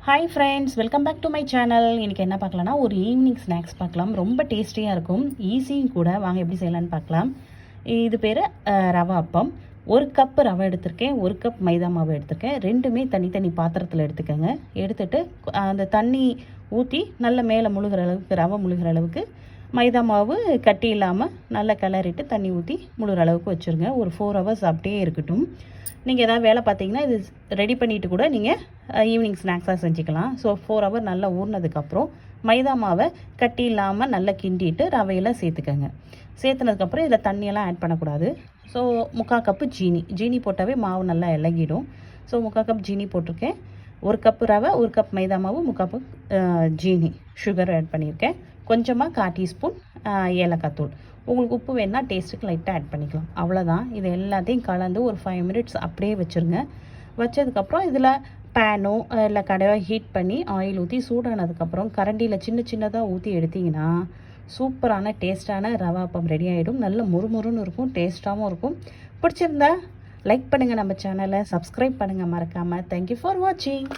Hi friends, welcome back to my channel. இன்றைக்கி என்ன பார்க்கலாம்னா ஒரு ஈவினிங் ஸ்நாக்ஸ் பார்க்கலாம். ரொம்ப டேஸ்டியாக இருக்கும், ஈஸியும் கூட. வாங்க எப்படி செய்யலான்னு பார்க்கலாம். இது பேர் ரவை அப்பம். 1 கப்பு ரவை எடுத்திருக்கேன், 1 கப் மைதா மாவு எடுத்திருக்கேன். ரெண்டுமே தனித்தனி பாத்திரத்தில் எடுத்துக்கோங்க. எடுத்துகிட்டு அந்த தண்ணி ஊற்றி நல்ல மேலே முழுகிற அளவுக்கு, ரவை முழுகிற அளவுக்கு மைதா மாவு கட்டி இல்லாமல் நல்லா கிளறிட்டு தண்ணி ஊற்றி முழுகிற அளவுக்கு வச்சுருங்க. ஒரு 4 ஹவர்ஸ் அப்படியே இருக்கட்டும். நீங்கள் எதாவது வேலை பார்த்தீங்கன்னா இது ரெடி பண்ணிவிட்டு கூட நீங்கள் ஈவினிங் ஸ்நாக்ஸாக செஞ்சுக்கலாம். ஸோ 4 ஹவர் நல்லா ஊறினதுக்கப்புறம் மைதா மாவை கட்டி இல்லாமல் நல்லா கிண்டிட்டு ரவையில் சேர்த்துக்கோங்க. சேர்த்துனதுக்கப்புறம் இதில் தண்ணியெல்லாம் ஆட் பண்ணக்கூடாது. ஸோ 3/4 கப்பு ஜீனி போட்டாவே மாவு நல்லா இலகிடும். ஸோ 3/4 கப் ஜீனி போட்டிருக்கேன். 1 கப்பு ரவை, 1 கப் மைதா மாவு, 3 கப்பு ஜீனி சுகர் ஆட் பண்ணியிருக்கேன். கொஞ்சமாக 1/4 டீஸ்பூன் ஏலக்காய் தூள். உங்களுக்கு உப்பு வேணுன்னா டேஸ்ட்டுக்கு லைட்டாக ஆட் பண்ணிக்கலாம். அவ்வளோதான். இது எல்லாத்தையும் கலந்து ஒரு 5 மினிட்ஸ் அப்படியே வச்சுருங்க. வச்சதுக்கப்புறம் இதில் பேனோ இல்லை கடையோ ஹீட் பண்ணி ஆயில் ஊற்றி சூடானதுக்கப்புறம் கரண்டியில் சின்னதாக ஊற்றி எடுத்திங்கன்னா சூப்பரான டேஸ்ட்டான ரவா அப்பம் ரெடி ஆகிடும். நல்ல முறுமுறுன்னு இருக்கும், டேஸ்ட்டாகவும் இருக்கும். பிடிச்சிருந்தா லைக் பண்ணுங்கள், நம்ம சேனலை சப்ஸ்கிரைப் பண்ணுங்கள் மறக்காமல். தேங்க்யூ ஃபார் வாட்சிங்.